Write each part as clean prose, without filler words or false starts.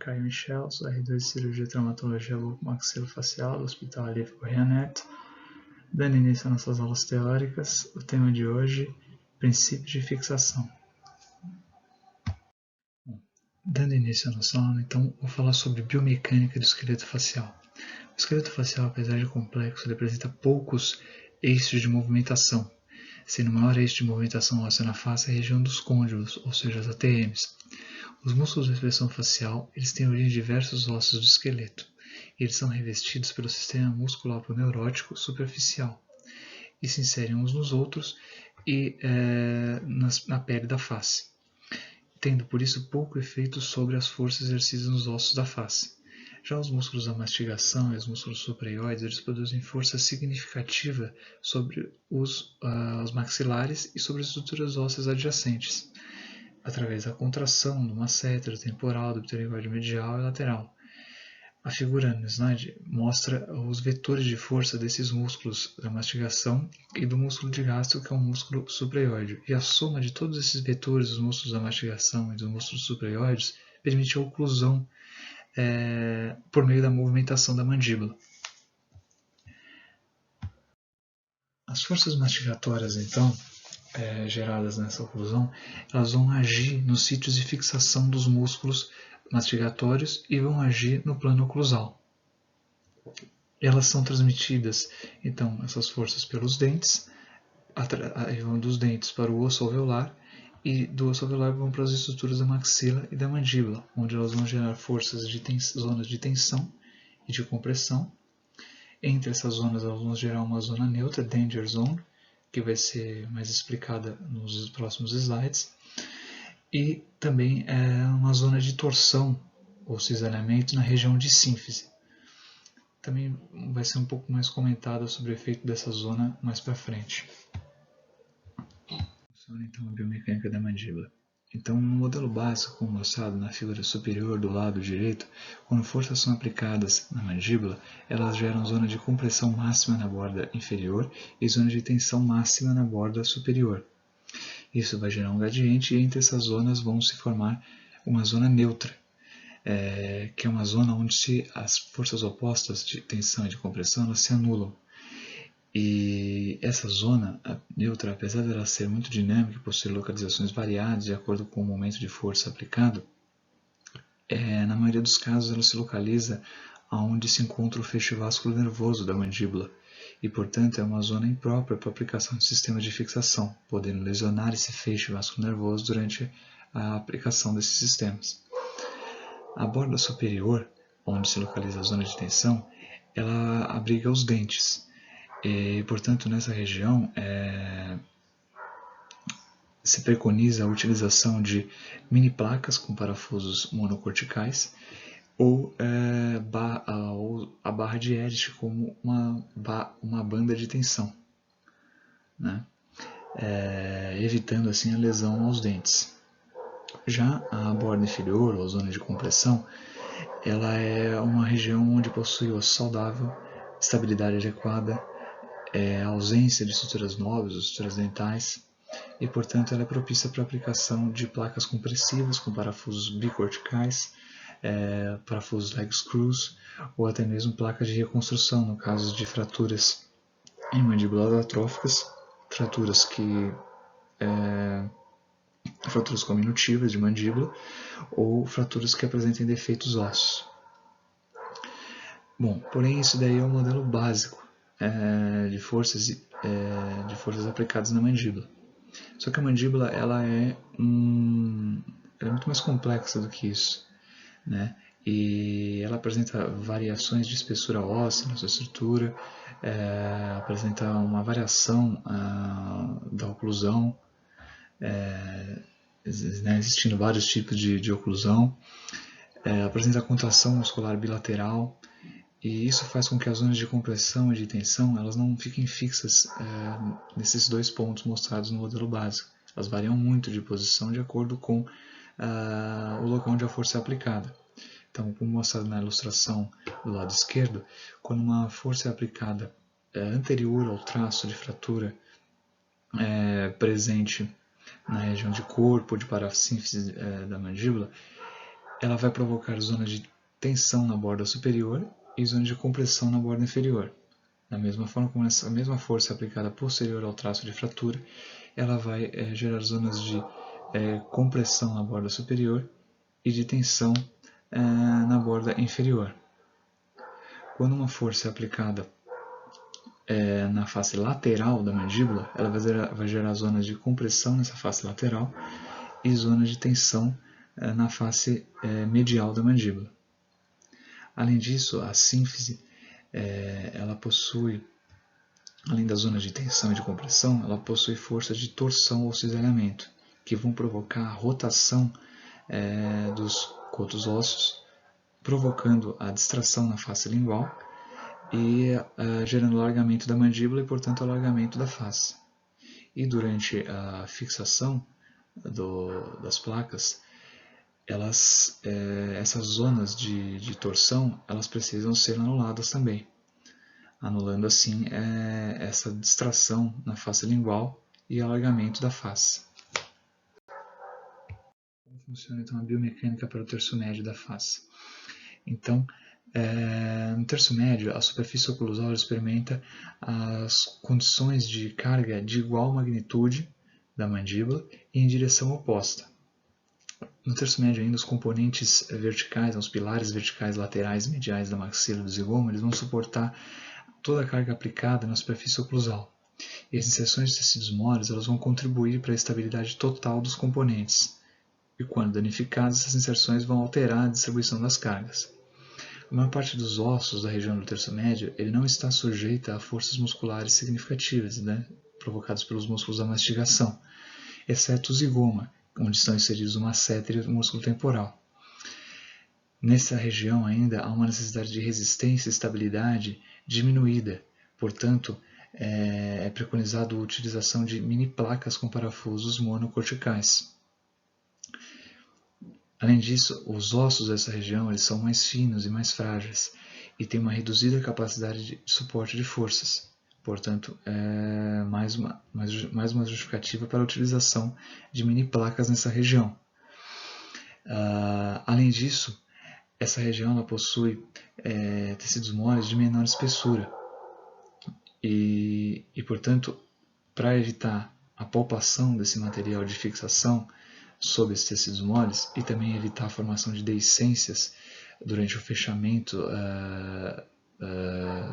Caio Michel, sou R2 de Cirurgia e Traumatologia Bucomaxilofacial do Hospital Alívio Correia Neto. Dando início às nossas aulas teóricas, o tema de hoje, princípios de fixação. Dando início à nossa aula, então, vou falar sobre biomecânica do esqueleto facial. O esqueleto facial, apesar de complexo, ele apresenta poucos eixos de movimentação, sendo o maior eixo de movimentação óssea na face a região dos côndilos, ou seja, as ATMs. Os músculos da expressão facial eles têm origem em diversos ossos do esqueleto. Eles são revestidos pelo sistema muscular-neurótico superficial e se inserem uns nos outros e na pele da face, tendo por isso pouco efeito sobre as forças exercidas nos ossos da face. Já os músculos da mastigação e os músculos supraioides eles produzem força significativa sobre os maxilares e sobre as estruturas ósseas adjacentes, através da contração do masseter, temporal, do pterygoide medial e lateral. A figura no slide mostra os vetores de força desses músculos da mastigação e do músculo de gastro, que é o músculo supraioide. E a soma de todos esses vetores dos músculos da mastigação e dos músculos supraioides permite a oclusão por meio da movimentação da mandíbula. As forças mastigatórias, então, geradas nessa oclusão, elas vão agir nos sítios de fixação dos músculos mastigatórios e vão agir no plano oclusal. Elas são transmitidas, então, essas forças pelos dentes, vão dos dentes para o osso alveolar e do osso alveolar vão para as estruturas da maxila e da mandíbula, onde elas vão gerar forças de zonas de tensão e de compressão. Entre essas zonas, elas vão gerar uma zona neutra, danger zone, que vai ser mais explicada nos próximos slides, e também uma zona de torção ou cisalhamento na região de sínfise. Também vai ser um pouco mais comentada sobre o efeito dessa zona mais para frente. Então, a biomecânica da mandíbula. Então, no modelo básico, como mostrado na figura superior do lado direito, quando forças são aplicadas na mandíbula, elas geram zona de compressão máxima na borda inferior e zona de tensão máxima na borda superior. Isso vai gerar um gradiente e entre essas zonas vão se formar uma zona neutra, que é uma zona onde as forças opostas de tensão e de compressão elas se anulam. E essa zona neutra, apesar de ela ser muito dinâmica e possuir localizações variadas de acordo com o momento de força aplicado, na maioria dos casos ela se localiza onde se encontra o feixe vasculo-nervoso da mandíbula e, portanto, é uma zona imprópria para a aplicação de sistemas de fixação, podendo lesionar esse feixe vasculo-nervoso durante a aplicação desses sistemas. A borda superior, onde se localiza a zona de tensão, ela abriga os dentes. E, portanto, nessa região se preconiza a utilização de mini placas com parafusos monocorticais ou a barra de Elliott como uma banda de tensão, né? Evitando assim a lesão aos dentes. Já a borda inferior, ou zona de compressão, ela é uma região onde possui osso saudável, estabilidade adequada, ausência de estruturas nobres, estruturas dentais, e portanto ela é propícia para a aplicação de placas compressivas com parafusos bicorticais, parafusos leg screws, ou até mesmo placas de reconstrução no caso de fraturas em mandíbulas atróficas, fraturas cominutivas de mandíbula ou fraturas que apresentem defeitos ósseos. Bom, porém isso daí é o modelo básico de forças aplicadas na mandíbula. Só que a mandíbula ela é muito mais complexa do que isso, né? E ela apresenta variações de espessura óssea na sua estrutura, apresenta uma variação da oclusão, existindo vários tipos de oclusão, apresenta contração muscular bilateral, e isso faz com que as zonas de compressão e de tensão elas não fiquem fixas nesses dois pontos mostrados no modelo básico. Elas variam muito de posição de acordo com o local onde a força é aplicada. Então, como mostrado na ilustração do lado esquerdo, quando uma força é aplicada anterior ao traço de fratura presente na região de corpo, de parassíntese da mandíbula, ela vai provocar zonas de tensão na borda superior e zonas de compressão na borda inferior. Da mesma forma como essa mesma força aplicada posterior ao traço de fratura, ela vai gerar zonas de compressão na borda superior e de tensão na borda inferior. Quando uma força é aplicada na face lateral da mandíbula, ela vai gerar zonas de compressão nessa face lateral e zonas de tensão na face medial da mandíbula. Além disso, a sínfise ela possui, além das zonas de tensão e de compressão, ela possui forças de torção ou cisalhamento, que vão provocar a rotação dos cotos ósseos, provocando a distração na face lingual e gerando alargamento da mandíbula e, portanto, alargamento da face. E durante a fixação das placas, essas zonas de torção elas precisam ser anuladas também, anulando assim essa distração na face lingual e alargamento da face. Como funciona então a biomecânica para o terço médio da face? Então, no terço médio, a superfície oclusal experimenta as condições de carga de igual magnitude da mandíbula e em direção oposta. No terço médio ainda, os componentes verticais, os pilares verticais laterais e mediais da maxila e do zigoma, eles vão suportar toda a carga aplicada na superfície oclusal. E as inserções de tecidos moles elas vão contribuir para a estabilidade total dos componentes. E quando danificadas, essas inserções vão alterar a distribuição das cargas. A maior parte dos ossos da região do terço médio ele não está sujeita a forças musculares significativas, provocadas pelos músculos da mastigação, exceto o zigoma, onde estão inseridos o masseter e o músculo temporal. Nessa região ainda há uma necessidade de resistência e estabilidade diminuída, portanto, é preconizado a utilização de mini placas com parafusos monocorticais. Além disso, os ossos dessa região eles são mais finos e mais frágeis e têm uma reduzida capacidade de suporte de forças. Portanto, é mais uma justificativa para a utilização de mini placas nessa região. Além disso, essa região ela possui tecidos moles de menor espessura e, portanto, para evitar a palpação desse material de fixação sobre esses tecidos moles e também evitar a formação de deiscências durante o fechamento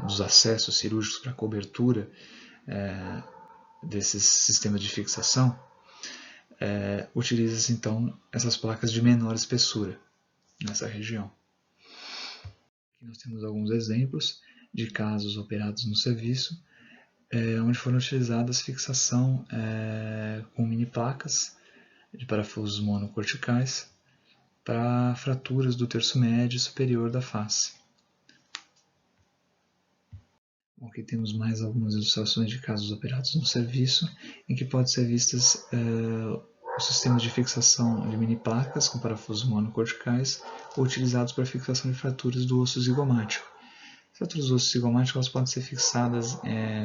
dos acessos cirúrgicos para cobertura desses sistemas de fixação, utiliza-se então essas placas de menor espessura nessa região. Aqui nós temos alguns exemplos de casos operados no serviço, onde foram utilizadas fixação com mini placas de parafusos monocorticais para fraturas do terço médio e superior da face. Bom, aqui temos mais algumas ilustrações de casos operados no serviço, em que pode ser vistas os sistemas de fixação de mini placas com parafusos monocorticais utilizados para fixação de fraturas do osso zigomático. As fraturas do osso zigomático elas podem ser fixadas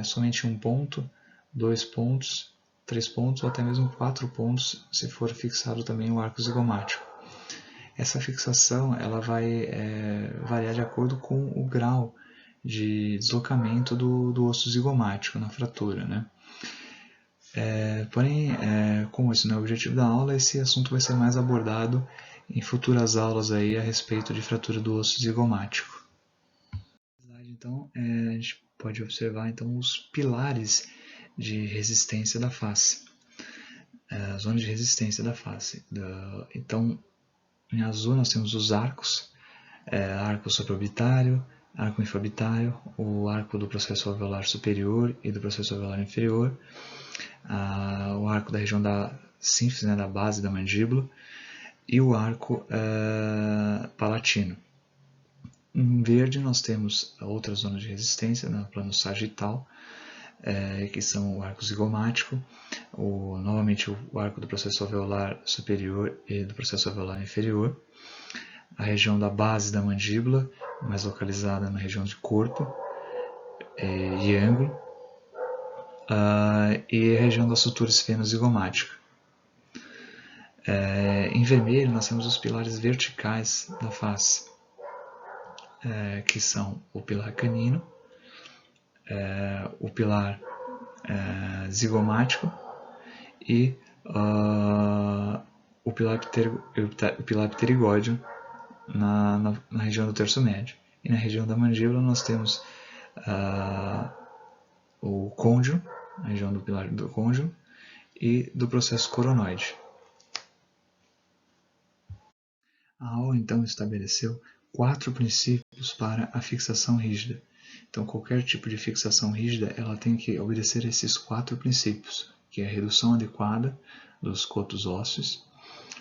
somente em um ponto, 2 pontos, 3 pontos ou até mesmo 4 pontos, se for fixado também o arco zigomático. Essa fixação ela vai variar de acordo com o grau de deslocamento do osso zigomático na fratura, Porém, como isso não é o objetivo da aula, esse assunto vai ser mais abordado em futuras aulas aí a respeito de fratura do osso zigomático. Então, a gente pode observar então os pilares de resistência da face, a zona de resistência da face. Então, em azul nós temos os arcos, arco supraorbitário, arco infraorbitário, o arco do processo alveolar superior e do processo alveolar inferior, o arco da região da sínfise, da base da mandíbula, e o arco palatino. Em verde nós temos outras zonas de resistência no plano sagital, que são o arco zigomático, novamente o arco do processo alveolar superior e do processo alveolar inferior, a região da base da mandíbula, mais localizada na região de corpo e ângulo, e a região da sutura esfenozigomática. Em vermelho nós temos os pilares verticais da face, que são o pilar canino, o pilar zigomático e o pilar pterigóide na região do terço médio. E na região da mandíbula nós temos o côndilo, a região do pilar do côndilo, e do processo coronoide. A AO então estabeleceu 4 princípios para a fixação rígida. Então, qualquer tipo de fixação rígida ela tem que obedecer a esses 4 princípios, que é a redução adequada dos cotos ósseos,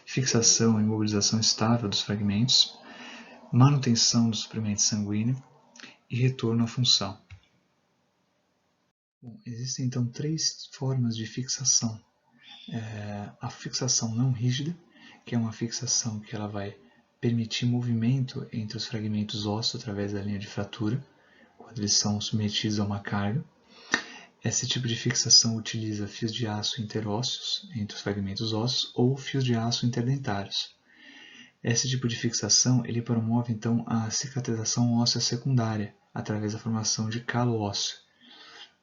fixação e imobilização estável dos fragmentos, manutenção do suprimento sanguíneo e retorno à função. Bom, existem então 3 formas de fixação. A fixação não rígida, que é uma fixação que ela vai permitir movimento entre os fragmentos ósseos através da linha de fratura, quando eles são submetidos a uma carga. Esse tipo de fixação utiliza fios de aço interósseos entre os fragmentos ósseos ou fios de aço interdentários. Esse tipo de fixação ele promove então a cicatrização óssea secundária através da formação de calo ósseo.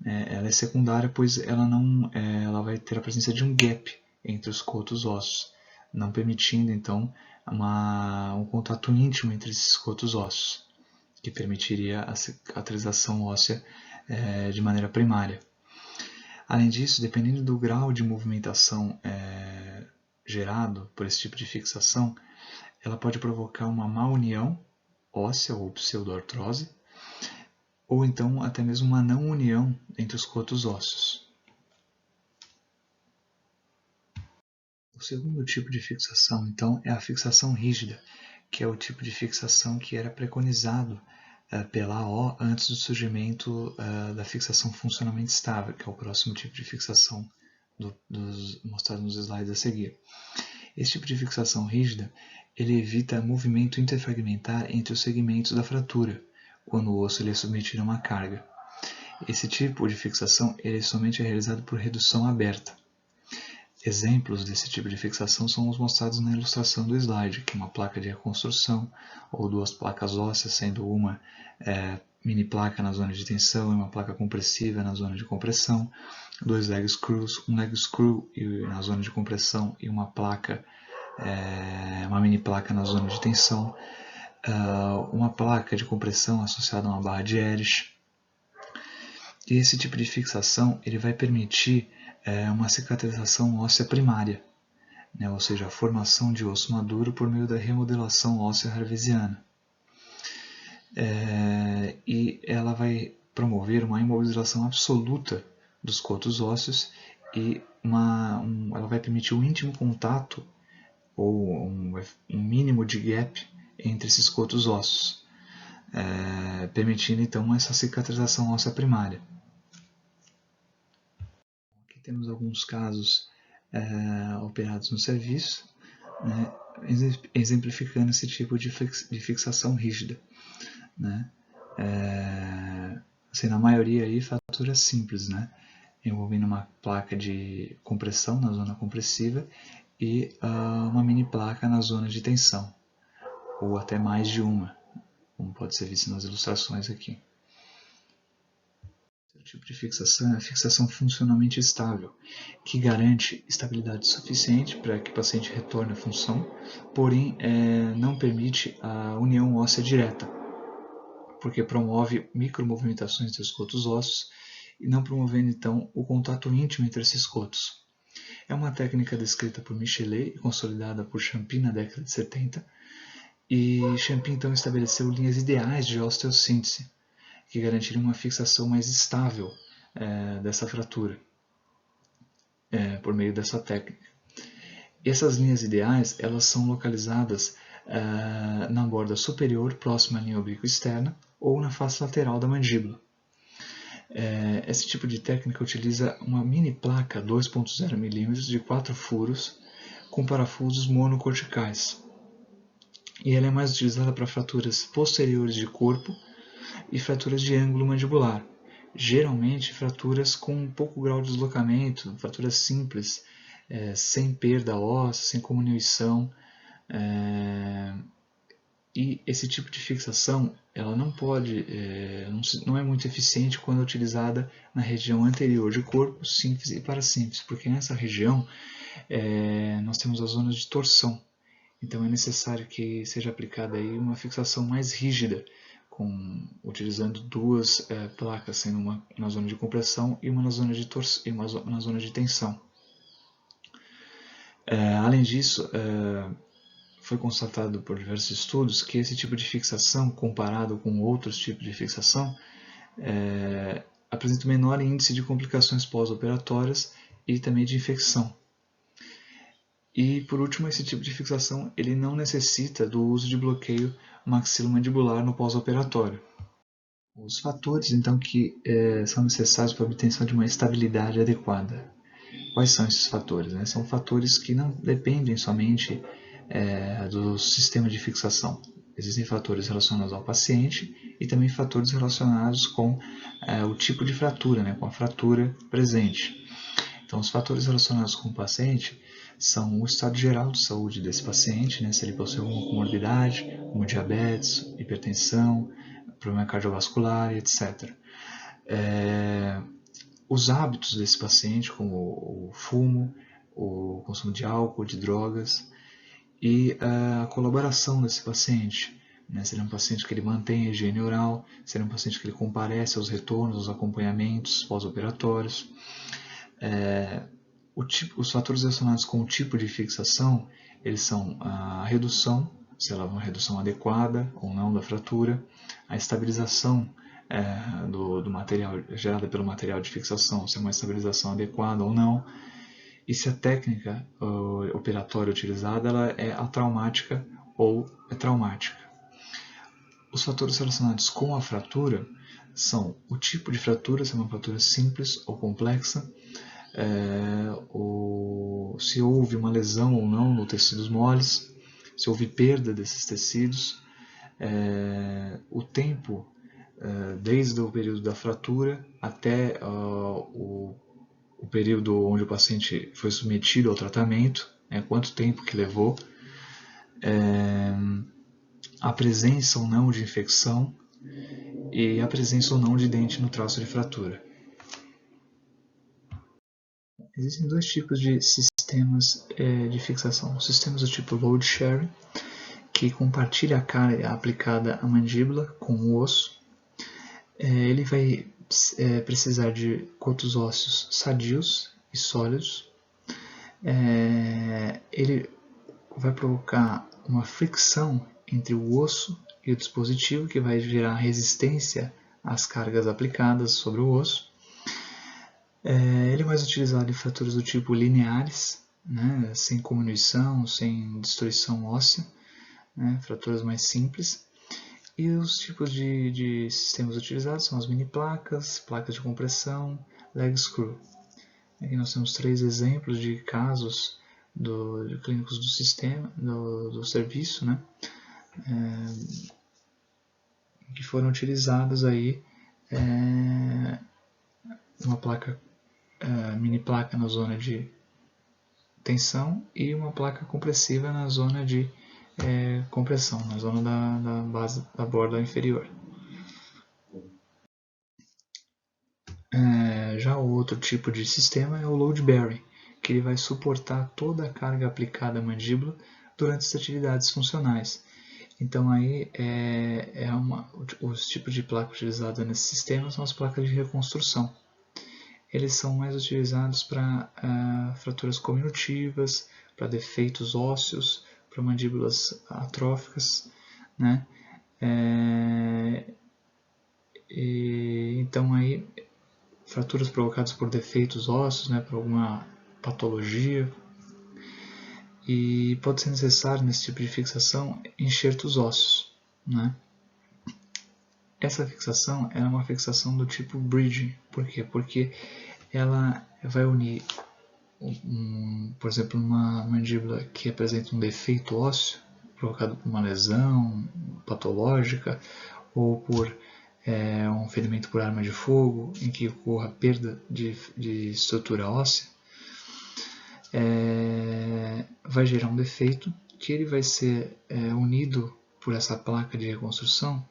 Ela é secundária pois ela vai ter a presença de um gap entre os cotos ósseos, não permitindo então um contato íntimo entre esses cotos ósseos, que permitiria a cicatrização óssea de maneira primária. Além disso, dependendo do grau de movimentação gerado por esse tipo de fixação, ela pode provocar uma má união óssea ou pseudoartrose, ou então até mesmo uma não união entre os cotos ósseos. O segundo tipo de fixação, então, é a fixação rígida, que é o tipo de fixação que era preconizado pela AO antes do surgimento da fixação funcionalmente estável, que é o próximo tipo de fixação mostrado nos slides a seguir. Esse tipo de fixação rígida ele evita movimento interfragmentar entre os segmentos da fratura, quando o osso ele é submetido a uma carga. Esse tipo de fixação ele somente é realizado por redução aberta. Exemplos desse tipo de fixação são os mostrados na ilustração do slide, que é uma placa de reconstrução, ou 2 placas ósseas, sendo uma mini placa na zona de tensão e uma placa compressiva na zona de compressão, 2 leg screws, um leg screw na zona de compressão e uma mini placa na zona de tensão, uma placa de compressão associada a uma barra de Erich. E esse tipo de fixação ele vai permitir uma cicatrização óssea primária, ou seja, a formação de osso maduro por meio da remodelação óssea harvesiana. E ela vai promover uma imobilização absoluta dos cotos ósseos e ela vai permitir um íntimo contato ou um mínimo de gap entre esses cotos ósseos, permitindo então essa cicatrização óssea primária. Aqui temos alguns casos operados no serviço, exemplificando esse tipo de fixação rígida. Na maioria aí fraturas simples, envolvendo uma placa de compressão na zona compressiva e uma mini placa na zona de tensão, ou até mais de uma, como pode ser visto nas ilustrações aqui. O tipo de fixação é a fixação funcionalmente estável, que garante estabilidade suficiente para que o paciente retorne à função, porém não permite a união óssea direta, porque promove micromovimentações dos cotos ósseos e não promovendo então o contato íntimo entre esses cotos. É uma técnica descrita por Michelet e consolidada por Champy na década de 70, e Champy então estabeleceu linhas ideais de osteossíntese, que garantiriam uma fixação mais estável dessa fratura, por meio dessa técnica. Essas linhas ideais elas são localizadas na borda superior, próxima à linha oblíqua externa, ou na face lateral da mandíbula. Esse tipo de técnica utiliza uma mini placa 2.0 mm de 4 furos com parafusos monocorticais. E ela é mais utilizada para fraturas posteriores de corpo e fraturas de ângulo mandibular. Geralmente fraturas com pouco grau de deslocamento, fraturas simples, sem perda óssea, sem comunição. E esse tipo de fixação ela não pode, não é muito eficiente quando utilizada na região anterior de corpo, sínfise e parasíntese, porque nessa região nós temos as zonas de torção. Então é necessário que seja aplicada aí uma fixação mais rígida, utilizando duas placas, sendo uma na zona de compressão e uma na zona de torção e uma na zona de tensão. Além disso, foi constatado por diversos estudos que esse tipo de fixação, comparado com outros tipos de fixação, apresenta um menor índice de complicações pós-operatórias e também de infecção. E, por último, esse tipo de fixação ele não necessita do uso de bloqueio maxilomandibular no pós-operatório. Os fatores, então, que são necessários para a obtenção de uma estabilidade adequada. Quais são esses fatores? São fatores que não dependem somente do sistema de fixação. Existem fatores relacionados ao paciente e também fatores relacionados com o tipo de fratura, com a fratura presente. Então, os fatores relacionados com o paciente são o estado geral de saúde desse paciente, se ele possui alguma comorbidade, como diabetes, hipertensão, problema cardiovascular, etc. Os hábitos desse paciente, como o fumo, o consumo de álcool, de drogas, e a colaboração desse paciente. Se ele é um paciente que ele mantém a higiene oral, se ele é um paciente que ele comparece aos retornos, aos acompanhamentos pós-operatórios. Os fatores relacionados com o tipo de fixação, eles são a redução, se ela é uma redução adequada ou não da fratura, a estabilização do material, gerada pelo material de fixação, se é uma estabilização adequada ou não, e se a técnica operatória utilizada ela é atraumática ou é traumática. Os fatores relacionados com a fratura são o tipo de fratura, se é uma fratura simples ou complexa, se houve uma lesão ou não nos tecidos moles, se houve perda desses tecidos, o tempo desde o período da fratura até o período onde o paciente foi submetido ao tratamento, quanto tempo que levou, a presença ou não de infecção e a presença ou não de dente no traço de fratura. Existem dois tipos de sistemas de fixação. Sistemas do tipo load sharing, que compartilha a carga aplicada à mandíbula com o osso. Ele vai precisar de cotos ósseos sadios e sólidos. Ele vai provocar uma fricção entre o osso e o dispositivo, que vai gerar resistência às cargas aplicadas sobre o osso. Ele é mais utilizado em fraturas do tipo lineares, sem comunição, sem destruição óssea, fraturas mais simples. E os tipos de sistemas utilizados são as mini placas, placas de compressão, leg screw. Aqui nós temos 3 exemplos de casos de clínicos do sistema, do serviço, que foram utilizados aí uma placa, mini placa na zona de tensão e uma placa compressiva na zona de compressão, na zona da base da borda inferior. Já o outro tipo de sistema é o load bearing, que ele vai suportar toda a carga aplicada à mandíbula durante as atividades funcionais. Então aí os tipos de placa utilizados nesse sistema são as placas de reconstrução. Eles são mais utilizados para fraturas cominutivas, para defeitos ósseos, para mandíbulas atróficas, então aí fraturas provocadas por defeitos ósseos, por alguma patologia, e pode ser necessário nesse tipo de fixação enxertos ósseos. Essa fixação é uma fixação do tipo bridging. Por quê? Porque ela vai unir, por exemplo, uma mandíbula que apresenta um defeito ósseo provocado por uma lesão patológica ou por um ferimento por arma de fogo em que ocorra perda de estrutura óssea. vai gerar um defeito que ele vai ser unido por essa placa de reconstrução,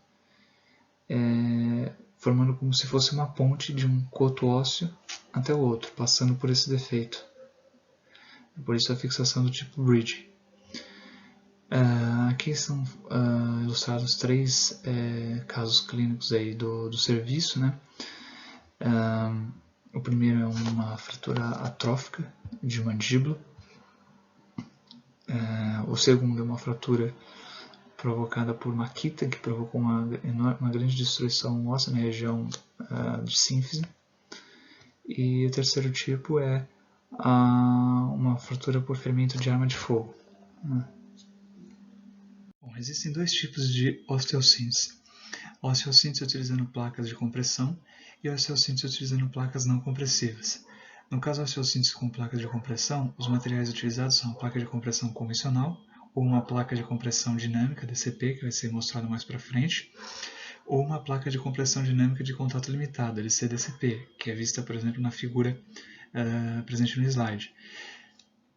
formando como se fosse uma ponte de um coto ósseo até o outro, passando por esse defeito. Por isso a fixação do tipo bridge. Aqui são ilustrados 3 casos clínicos aí do serviço, né? O primeiro é uma fratura atrófica de mandíbula. O segundo é uma fratura provocada por Makita, que provocou uma grande destruição óssea na região de sínfise. E o terceiro tipo é uma fratura por ferimento de arma de fogo. Bom, existem 2 tipos de osteossíntese. A osteossíntese utilizando placas de compressão e a osteossíntese utilizando placas não compressivas. No caso da osteossíntese com placas de compressão, os materiais utilizados são a placa de compressão convencional, ou uma placa de compressão dinâmica, DCP, que vai ser mostrado mais para frente, ou uma placa de compressão dinâmica de contato limitado, LC-DCP, que é vista, por exemplo, na figura presente no slide.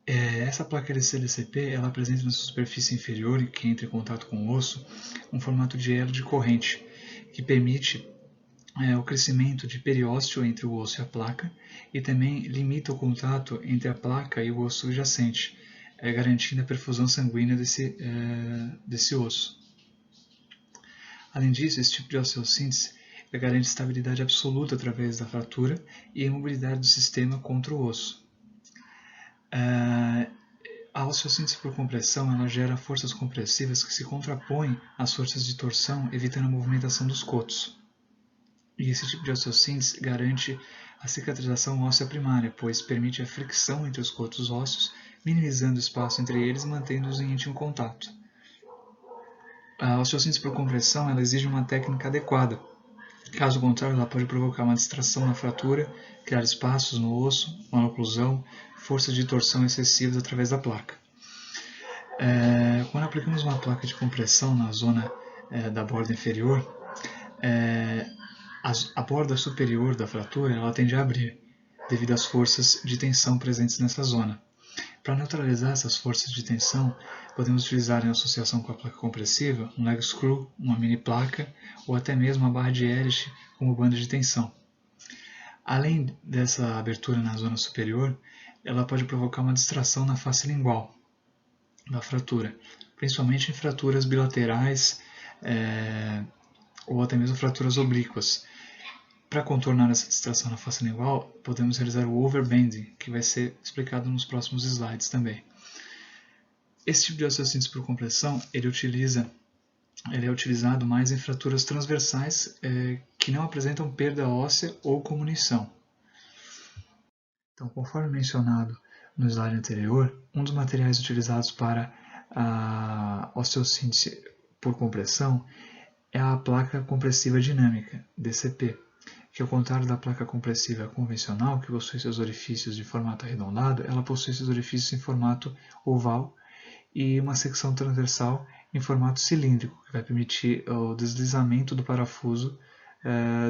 Essa placa LC-DCP ela apresenta na superfície inferior, que entra em contato com o osso, um formato de elo de corrente, que permite o crescimento de periósteo entre o osso e a placa e também limita o contato entre a placa e o osso subjacente, garantindo a perfusão sanguínea desse osso. Além disso, esse tipo de osteossíntese garante estabilidade absoluta através da fratura e a imobilidade do sistema contra o osso. A osteossíntese por compressão ela gera forças compressivas que se contrapõem às forças de torção, evitando a movimentação dos cotos. E esse tipo de osteossíntese garante a cicatrização óssea primária, pois permite a fricção entre os cotos ósseos, minimizando o espaço entre eles e mantendo-os em íntimo contato. A osteossíntese por compressão ela exige uma técnica adequada. Caso contrário, ela pode provocar uma distração na fratura, criar espaços no osso, uma oclusão, forças de torção excessivas através da placa. Quando aplicamos uma placa de compressão na zona da borda inferior, a borda superior da fratura ela tende a abrir, devido às forças de tensão presentes nessa zona. Para neutralizar essas forças de tensão, podemos utilizar em associação com a placa compressiva um leg screw, uma mini placa ou até mesmo uma barra de hélice como banda de tensão. Além dessa abertura na zona superior, ela pode provocar uma distração na face lingual da fratura, principalmente em fraturas bilaterais ou até mesmo fraturas oblíquas. Para contornar essa distração na face lingual, podemos realizar o overbending, que vai ser explicado nos próximos slides também. Esse tipo de osteossíntese por compressão ele é utilizado mais em fraturas transversais que não apresentam perda óssea ou comunição. Então, conforme mencionado no slide anterior, um dos materiais utilizados para a osteossíntese por compressão é a placa compressiva dinâmica, DCP, que ao contrário da placa compressiva convencional, que possui seus orifícios de formato arredondado, ela possui seus orifícios em formato oval e uma secção transversal em formato cilíndrico, que vai permitir o deslizamento do parafuso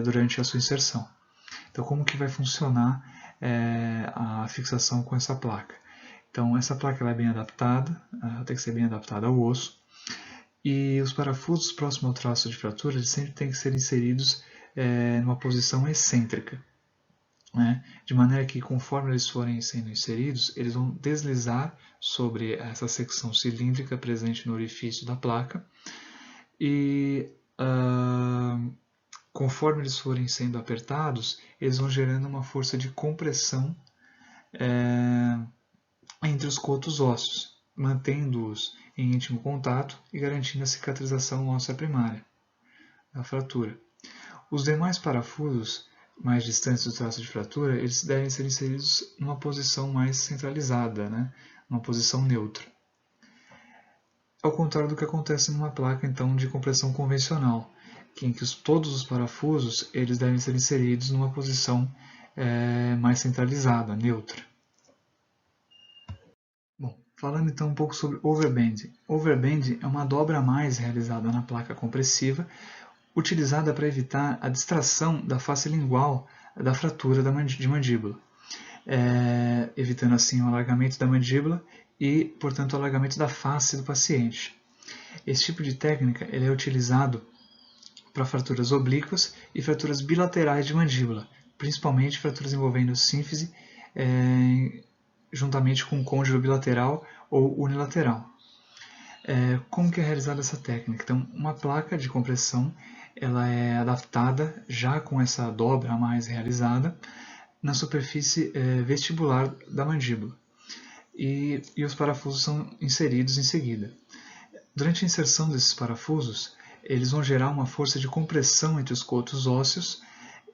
durante a sua inserção. Então, como que vai funcionar a fixação com essa placa? Então, essa placa ela é bem adaptada, ela tem que ser bem adaptada ao osso, e os parafusos próximos ao traço de fratura eles sempre têm que ser inseridos numa posição excêntrica, né? De maneira que conforme eles forem sendo inseridos, eles vão deslizar sobre essa secção cilíndrica presente no orifício da placa e conforme eles forem sendo apertados, eles vão gerando uma força de compressão entre os cotos ósseos, mantendo-os em íntimo contato e garantindo a cicatrização óssea primária da fratura. Os demais parafusos mais distantes do traço de fratura, eles devem ser inseridos numa posição mais centralizada, né? Uma posição neutra. Ao contrário do que acontece numa placa então, de compressão convencional, em que todos os parafusos eles devem ser inseridos numa posição mais centralizada, neutra. Bom, falando então um pouco sobre overbending. Overbending é uma dobra a mais realizada na placa compressiva, utilizada para evitar a distração da face lingual da fratura de mandíbula. evitando assim o alargamento da mandíbula e, portanto, o alargamento da face do paciente. Esse tipo de técnica ele é utilizado para fraturas oblíquas e fraturas bilaterais de mandíbula, principalmente fraturas envolvendo sínfise, juntamente com côndilo bilateral ou unilateral. Como que é realizada essa técnica? Então, uma placa de compressão ela é adaptada já com essa dobra a mais realizada na superfície vestibular da mandíbula e os parafusos são inseridos em seguida. Durante a inserção desses parafusos, eles vão gerar uma força de compressão entre os cotos ósseos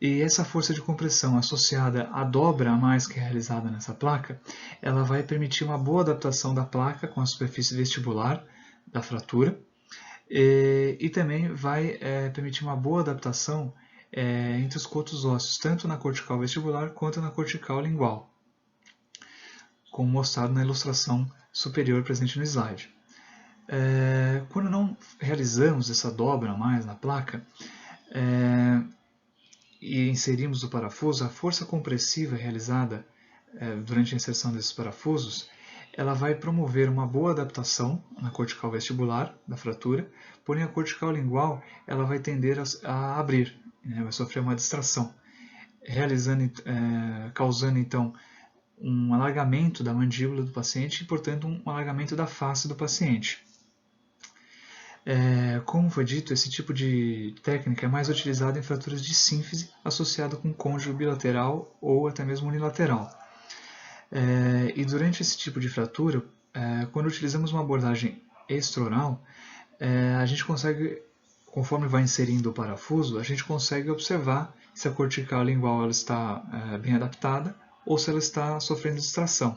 e essa força de compressão associada à dobra a mais que é realizada nessa placa, ela vai permitir uma boa adaptação da placa com a superfície vestibular da fratura e também vai permitir uma boa adaptação entre os cotos ósseos, tanto na cortical vestibular quanto na cortical lingual, como mostrado na ilustração superior presente no slide. Quando não realizamos essa dobra a mais na placa e inserimos o parafuso, a força compressiva realizada durante a inserção desses parafusos, ela vai promover uma boa adaptação na cortical vestibular da fratura, porém a cortical lingual ela vai tender a abrir, vai sofrer uma distração, causando então um alargamento da mandíbula do paciente e, portanto, um alargamento da face do paciente. Como foi dito, esse tipo de técnica é mais utilizada em fraturas de sínfise associada com côndilo bilateral ou até mesmo unilateral. E durante esse tipo de fratura, quando utilizamos uma abordagem extraoral, a gente consegue, conforme vai inserindo o parafuso, a gente consegue observar se a cortical lingual ela está bem adaptada ou se ela está sofrendo distração.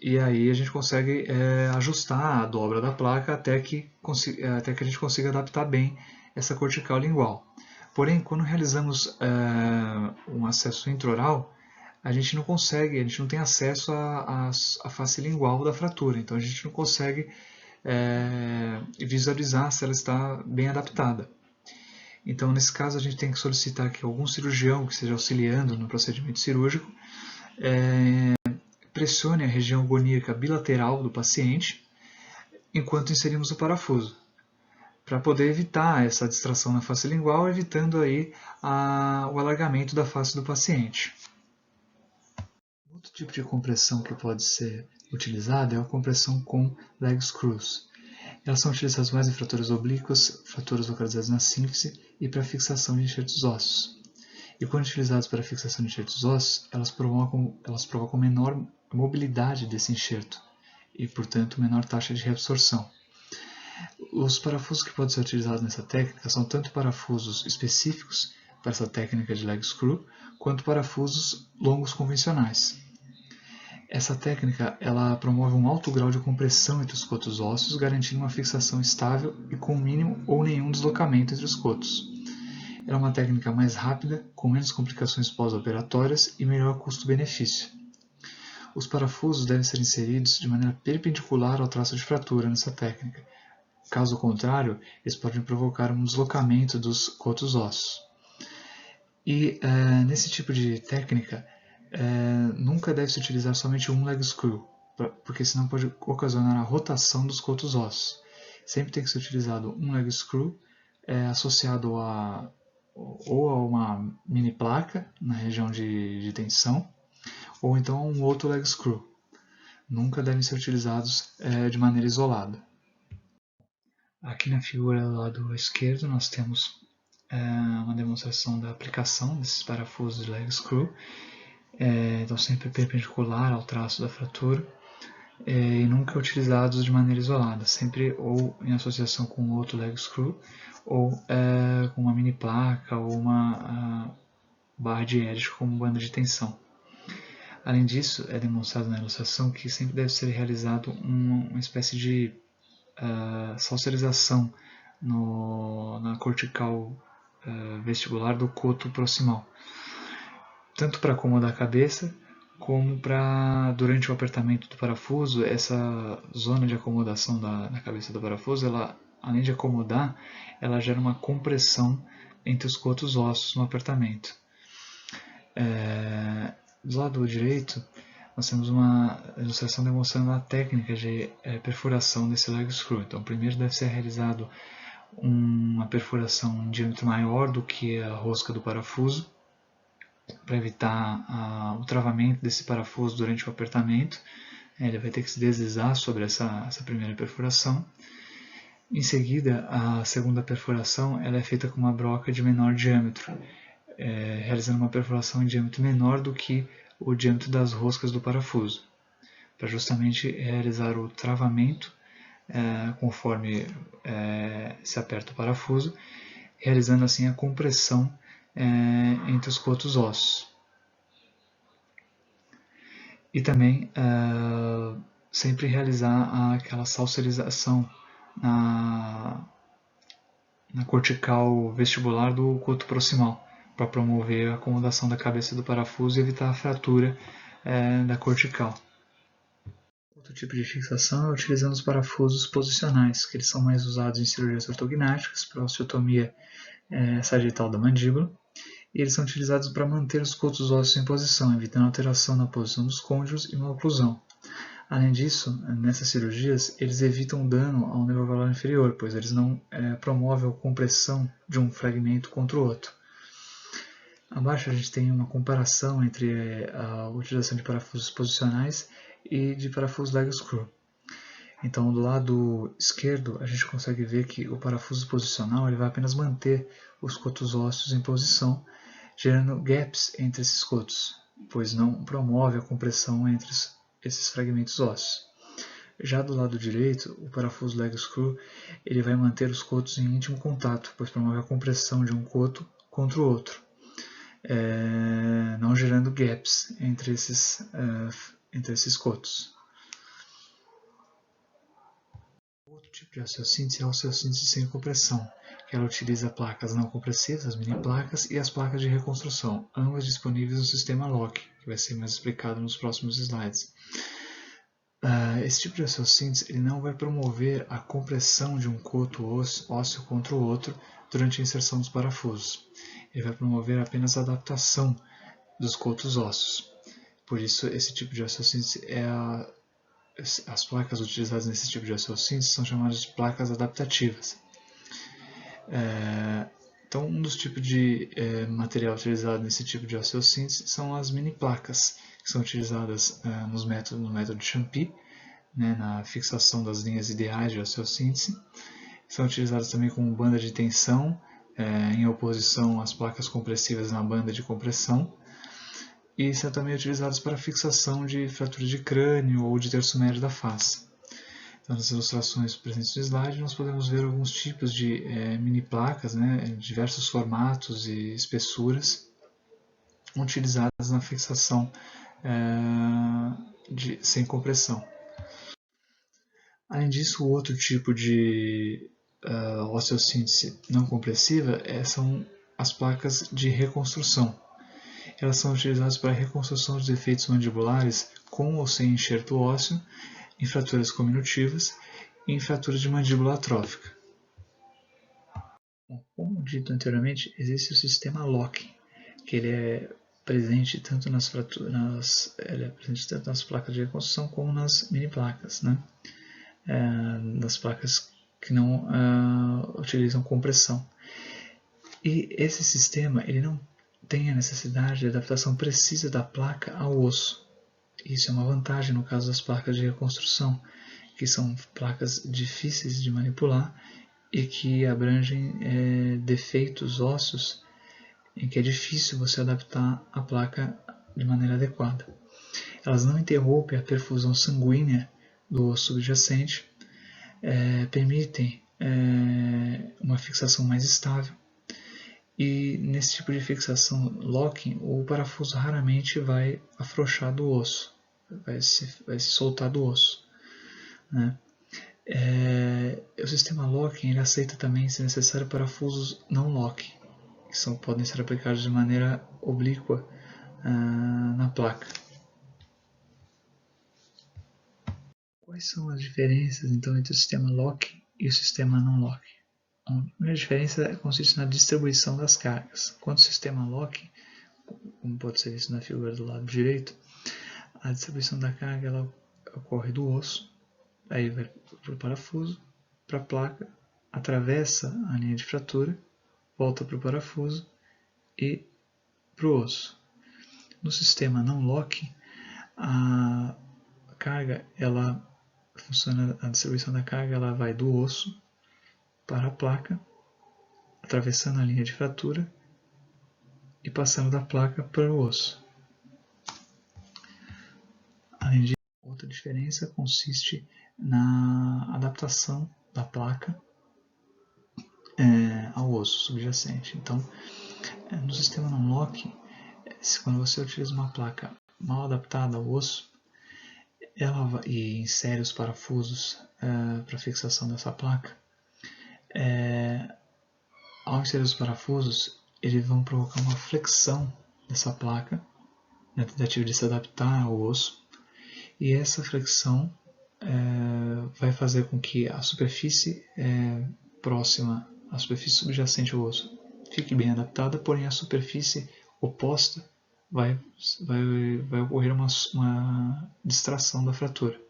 E aí a gente consegue ajustar a dobra da placa até que a gente consiga adaptar bem essa cortical lingual. Porém, quando realizamos um acesso intraoral, a gente não tem acesso à face lingual da fratura, então a gente não consegue visualizar se ela está bem adaptada. Então, nesse caso, a gente tem que solicitar que algum cirurgião que esteja auxiliando no procedimento cirúrgico pressione a região goníaca bilateral do paciente enquanto inserimos o parafuso, para poder evitar essa distração na face lingual, evitando aí o alargamento da face do paciente. Outro tipo de compressão que pode ser utilizada é a compressão com leg screws. Elas são utilizadas mais em fraturas oblíquas, fraturas localizadas na sínfise e para fixação de enxertos ósseos. E quando utilizadas para fixação de enxertos ósseos, elas provocam menor mobilidade desse enxerto e, portanto, menor taxa de reabsorção. Os parafusos que podem ser utilizados nessa técnica são tanto parafusos específicos para essa técnica de leg screw, quanto parafusos longos convencionais. Essa técnica ela promove um alto grau de compressão entre os cotos ósseos, garantindo uma fixação estável e com mínimo ou nenhum deslocamento entre os cotos. Ela é uma técnica mais rápida, com menos complicações pós-operatórias e melhor custo-benefício. Os parafusos devem ser inseridos de maneira perpendicular ao traço de fratura nessa técnica. Caso contrário, eles podem provocar um deslocamento dos cotos ósseos. E nesse tipo de técnica, nunca deve se utilizar somente um leg screw, porque senão pode ocasionar a rotação dos cotos ósseos. Sempre tem que ser utilizado um leg screw associado ou a uma mini placa na região de tensão, ou então um outro leg screw. Nunca devem ser utilizados de maneira isolada. Aqui na figura do lado esquerdo nós temos uma demonstração da aplicação desses parafusos de leg screw, então sempre perpendicular ao traço da fratura e nunca utilizados de maneira isolada, sempre ou em associação com outro leg screw ou com uma mini placa ou uma barra de Edge como banda de tensão. Além disso, é demonstrado na ilustração que sempre deve ser realizado uma espécie de salsarização na cortical vestibular do coto proximal, tanto para acomodar a cabeça como para, durante o apertamento do parafuso, essa zona de acomodação da cabeça do parafuso, ela, além de acomodar, ela gera uma compressão entre os cotos ósseos no apertamento. Do lado direito, nós temos uma ilustração demonstrando a técnica de perfuração desse leg screw. Então, primeiro deve ser realizado uma perfuração em diâmetro maior do que a rosca do parafuso, para evitar o travamento desse parafuso durante o apertamento. Ele vai ter que se deslizar sobre essa primeira perfuração. Em seguida, a segunda perfuração ela é feita com uma broca de menor diâmetro, realizando uma perfuração em diâmetro menor do que o diâmetro das roscas do parafuso, para justamente realizar o travamento conforme se aperta o parafuso, realizando assim a compressão entre os cotos ósseos. E também sempre realizar aquela salsarização na cortical vestibular do coto proximal, para promover a acomodação da cabeça do parafuso e evitar a fratura da cortical. Outro tipo de fixação é utilizando os parafusos posicionais, que eles são mais usados em cirurgias ortognáticas para osteotomia sagital da mandíbula, e eles são utilizados para manter os cotos ósseos em posição, evitando alteração na posição dos côndilos e uma oclusão. Além disso, nessas cirurgias, eles evitam dano ao nervo vagal inferior, pois eles não promovem a compressão de um fragmento contra o outro. Abaixo a gente tem uma comparação entre a utilização de parafusos posicionais e de parafusos leg screw. Então, do lado esquerdo, a gente consegue ver que o parafuso posicional ele vai apenas manter os cotos ósseos em posição, gerando gaps entre esses cotos, pois não promove a compressão entre esses fragmentos ósseos. Já do lado direito, o parafuso leg screw ele vai manter os cotos em íntimo contato, pois promove a compressão de um coto contra o outro, não gerando gaps entre esses cotos. Outro tipo de osteossíntese é a osteossíntese sem compressão, que ela utiliza placas não compressivas, as mini placas, e as placas de reconstrução, ambas disponíveis no sistema Locke, que vai ser mais explicado nos próximos slides. Esse tipo de osteossíntese ele não vai promover a compressão de um coto ósseo contra o outro durante a inserção dos parafusos. Ele vai promover apenas a adaptação dos cotos ósseos. Por isso, esse tipo de osteossíntese as placas utilizadas nesse tipo de osteossíntese são chamadas de placas adaptativas. Então, um dos tipos de material utilizado nesse tipo de osteossíntese são as mini placas, que são utilizadas no método de Champy, na fixação das linhas ideais de osteossíntese. São utilizadas também como banda de tensão, em oposição às placas compressivas na banda de compressão. E são também utilizados para fixação de fratura de crânio ou de terço médio da face. Então, nas ilustrações presentes no slide, nós podemos ver alguns tipos de mini placas, diversos formatos e espessuras, utilizadas na fixação sem compressão. Além disso, o outro tipo de osteossíntese não compressiva são as placas de reconstrução. Elas são utilizadas para a reconstrução dos defeitos mandibulares com ou sem enxerto ósseo, em fraturas cominutivas e em fraturas de mandíbula atrófica. Como dito anteriormente, existe o sistema Locke, que ele é presente tanto nas placas de reconstrução como nas mini placas, das placas que não utilizam compressão. E esse sistema ele não tem a necessidade de adaptação precisa da placa ao osso. Isso é uma vantagem no caso das placas de reconstrução, que são placas difíceis de manipular e que abrangem defeitos ósseos em que é difícil você adaptar a placa de maneira adequada. Elas não interrompem a perfusão sanguínea do osso subjacente, permitem uma fixação mais estável. E nesse tipo de fixação locking, o parafuso raramente vai afrouxar do osso, vai se soltar do osso. O sistema locking ele aceita também, se necessário, parafusos não locking, que podem ser aplicados de maneira oblíqua na placa. Quais são as diferenças então entre o sistema locking e o sistema não locking? A primeira diferença consiste na distribuição das cargas. Quanto ao sistema locking, como pode ser visto na figura do lado direito, a distribuição da carga ela ocorre do osso, aí vai para o parafuso, para a placa, atravessa a linha de fratura, volta para o parafuso e para o osso. No sistema não lock, a carga, ela funciona, a distribuição da carga ela vai do osso para a placa, atravessando a linha de fratura e passando da placa para o osso. Além disso, outra diferença consiste na adaptação da placa ao osso subjacente. Então, no sistema não lock, quando você utiliza uma placa mal adaptada ao osso, e insere os parafusos para fixação dessa placa, ao inserir os parafusos, eles vão provocar uma flexão dessa placa, na tentativa de se adaptar ao osso, e essa flexão vai fazer com que a superfície próxima, a superfície subjacente ao osso, fique bem adaptada, porém a superfície oposta vai ocorrer uma distração da fratura,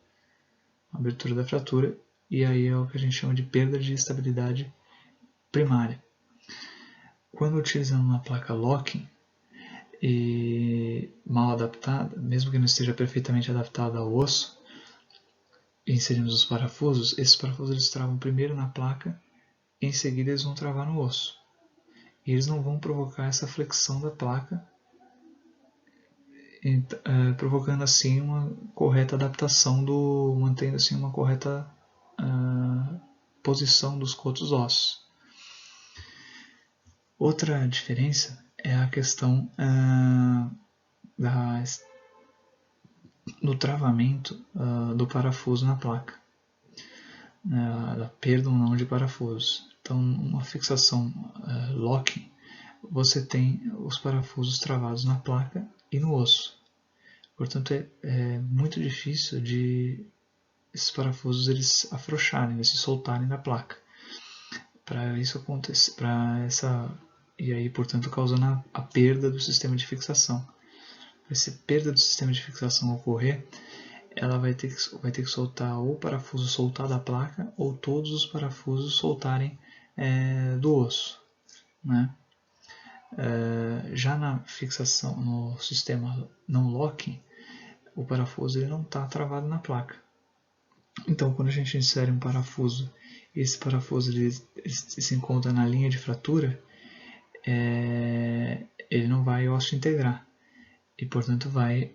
uma abertura da fratura, e aí é o que a gente chama de perda de estabilidade primária. Quando utilizando uma placa locking e mal adaptada, mesmo que não esteja perfeitamente adaptada ao osso, e inserimos os parafusos, esses parafusos eles travam primeiro na placa e em seguida eles vão travar no osso. E eles não vão provocar essa flexão da placa, provocando assim uma correta adaptação, mantendo assim uma correta posição dos cotos ósseos. Outra diferença é a questão do travamento do parafuso na placa, da perda ou não de parafusos. Então, uma fixação locking, você tem os parafusos travados na placa e no osso. Portanto, é muito difícil de esses parafusos eles afrouxarem, eles se soltarem da placa. Para isso acontecer, e aí, portanto, causando a perda do sistema de fixação. Para essa perda do sistema de fixação ocorrer, ela vai ter que soltar ou o parafuso soltar da placa ou todos os parafusos soltarem do osso, né? Já na fixação no sistema não locking, o parafuso ele não está travado na placa. Então, quando a gente insere um parafuso e esse parafuso ele se encontra na linha de fratura, ele não vai osso integrar e, portanto, vai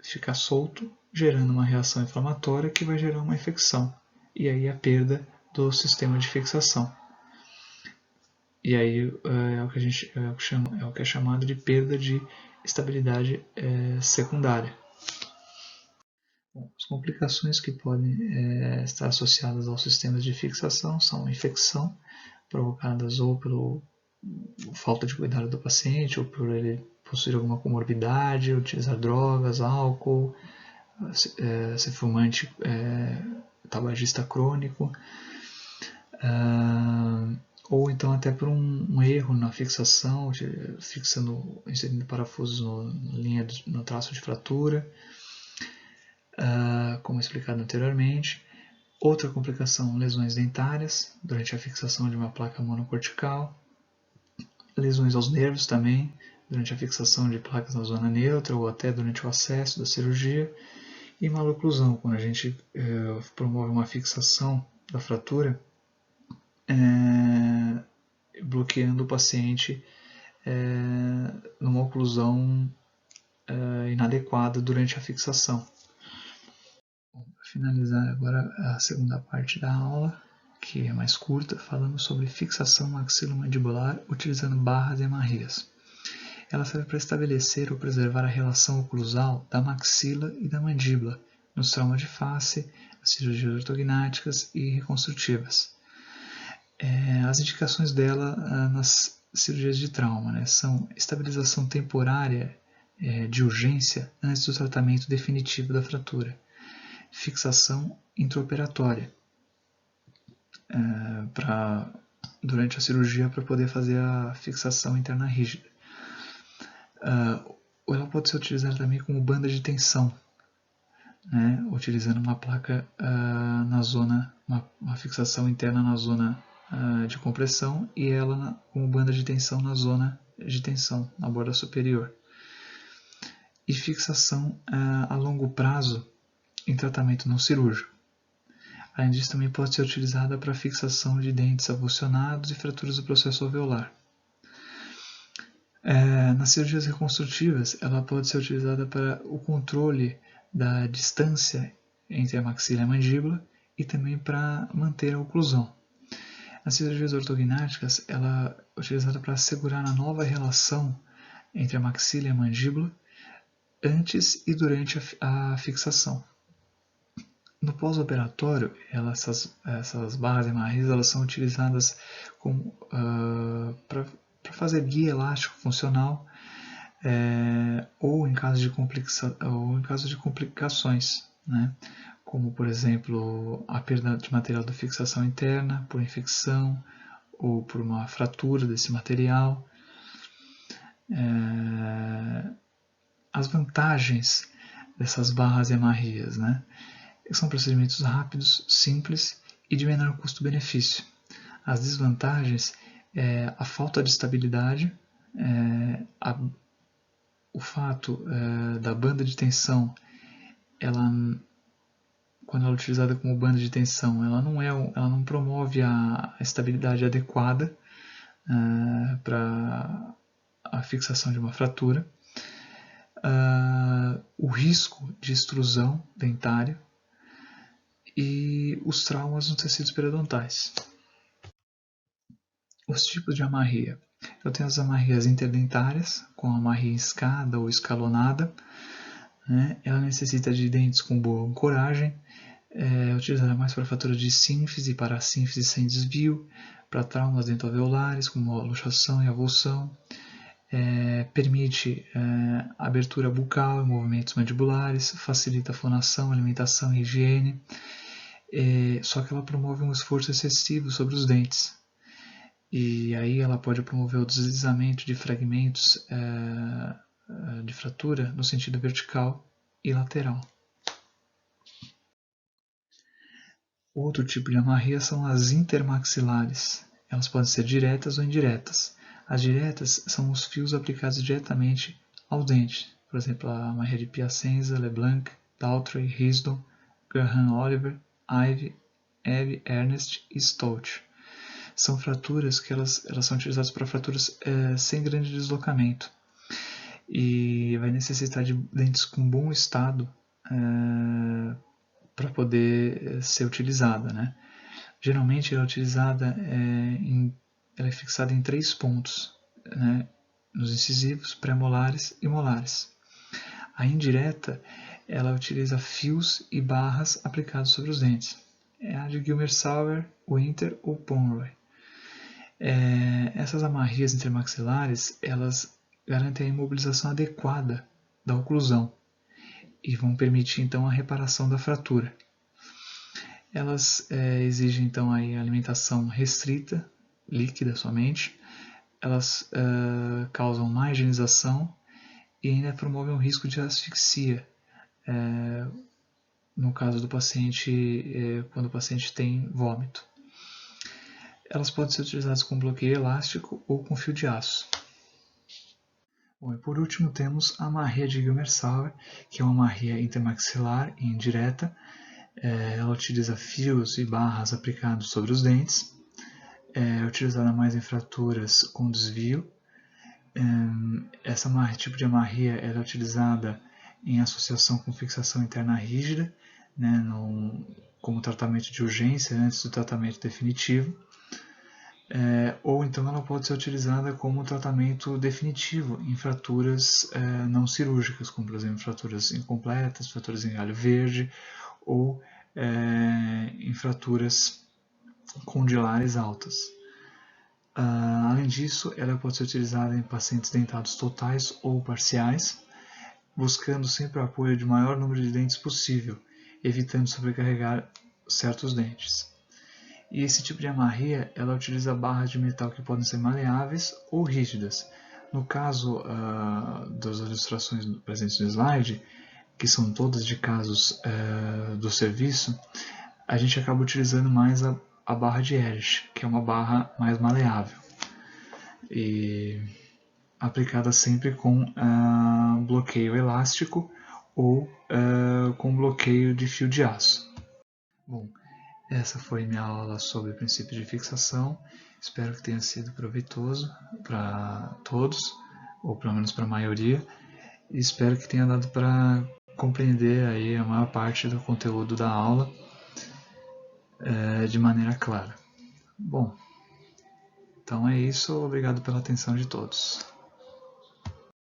ficar solto, gerando uma reação inflamatória que vai gerar uma infecção e aí a perda do sistema de fixação. E aí é o que é chamado de perda de estabilidade secundária. Bom, as complicações que podem estar associadas aos sistemas de fixação são infecção, provocadas ou pela falta de cuidado do paciente, ou por ele possuir alguma comorbidade, utilizar drogas, álcool, ser fumante, tabagista crônico, ou então até por um erro na fixação, inserindo parafusos no traço de fratura, como explicado anteriormente. Outra complicação, lesões dentárias, durante a fixação de uma placa monocortical, lesões aos nervos também, durante a fixação de placas na zona neutra ou até durante o acesso da cirurgia, e maloclusão, quando a gente promove uma fixação da fratura, bloqueando o paciente numa oclusão inadequada durante a fixação. Bom, para finalizar agora a segunda parte da aula, que é mais curta, falando sobre fixação maxilomandibular utilizando barras e amarrias. Ela serve para estabelecer ou preservar a relação oclusal da maxila e da mandíbula nos traumas de face, nas cirurgias ortognáticas e reconstrutivas. As indicações dela nas cirurgias de trauma, né, são estabilização temporária de urgência antes do tratamento definitivo da fratura, fixação intraoperatória durante a cirurgia para poder fazer a fixação interna rígida, Ou ela pode ser utilizada também como banda de tensão, né? Utilizando uma placa na zona, uma fixação interna na zona de compressão e ela como banda de tensão na zona de tensão, na borda superior. E fixação a longo prazo em tratamento não cirúrgico. Além disso, também pode ser utilizada para fixação de dentes avulsionados e fraturas do processo alveolar. Nas cirurgias reconstrutivas, ela pode ser utilizada para o controle da distância entre a maxila e a mandíbula e também para manter a oclusão. Nas cirurgias ortognáticas, ela é utilizada para assegurar a nova relação entre a maxila e a mandíbula antes e durante a fixação. No pós-operatório, essas barras hemarrias elas são utilizadas para fazer guia elástico funcional ou em caso de complicações, né? Como, por exemplo, a perda de material da fixação interna por infecção ou por uma fratura desse material. As vantagens dessas barras hemarrias, né? São procedimentos rápidos, simples e de menor custo-benefício. As desvantagens é a falta de estabilidade, o fato da banda de tensão, quando ela é utilizada como banda de tensão, ela não promove a estabilidade adequada para a fixação de uma fratura. O risco de extrusão dentária e os traumas nos tecidos periodontais. Os tipos de amarria. Eu tenho as amarrias interdentárias, com a amarria escada ou escalonada. Né? Ela necessita de dentes com boa ancoragem, é utilizada mais para fraturas de sínfise e parasínfise sem desvio, para traumas dentoalveolares, como a luxação e avulsão. Permite abertura bucal e movimentos mandibulares, facilita a fonação, alimentação e higiene. Só que ela promove um esforço excessivo sobre os dentes. E aí ela pode promover o deslizamento de fragmentos de fratura no sentido vertical e lateral. Outro tipo de amarria são as intermaxilares. Elas podem ser diretas ou indiretas. As diretas são os fios aplicados diretamente ao dente. Por exemplo, a amarria de Piacenza, Leblanc, Daltrey, Risdon, Graham Oliver, Ivy, Ernest e Stoltz. São fraturas que elas são utilizadas para fraturas sem grande deslocamento e vai necessitar de dentes com bom estado para poder ser utilizada, né? Geralmente ela é utilizada, ela é fixada em 3 pontos, né? Nos incisivos, pré-molares e molares. A indireta, ela utiliza fios e barras aplicados sobre os dentes. É a de Gilmer-Sauer, Winter ou Pomeroy. Essas amarrias intermaxilares, elas garantem a imobilização adequada da oclusão e vão permitir então a reparação da fratura. Elas exigem então aí a alimentação restrita, líquida somente. Elas causam má higienização e ainda promovem o risco de asfixia no caso do paciente, quando o paciente tem vômito. Elas podem ser utilizadas com bloqueio elástico ou com fio de aço. Bom, e por último temos a amarria de Gilmer-Sauer, que é uma amarria intermaxilar e indireta. Ela utiliza fios e barras aplicados sobre os dentes. É utilizada mais em fraturas com desvio. Essa tipo de amarria é utilizada em associação com fixação interna rígida, né, como tratamento de urgência antes do tratamento definitivo. Ou então ela pode ser utilizada como tratamento definitivo em fraturas não cirúrgicas, como por exemplo fraturas incompletas, fraturas em galho verde ou em fraturas condilares altas. Além disso, ela pode ser utilizada em pacientes dentados totais ou parciais, buscando sempre o apoio de maior número de dentes possível, evitando sobrecarregar certos dentes. E esse tipo de amarria, ela utiliza barras de metal que podem ser maleáveis ou rígidas, No caso das ilustrações presentes no slide, que são todas de casos do serviço, a gente acaba utilizando mais a barra de Edge, que é uma barra mais maleável e aplicada sempre com bloqueio elástico ou com bloqueio de fio de aço. Bom, essa foi minha aula sobre princípios de fixação. Espero que tenha sido proveitoso para todos, ou pelo menos para a maioria, e espero que tenha dado para compreender aí a maior parte do conteúdo da aula de maneira clara. Bom, então é isso. Obrigado pela atenção de todos.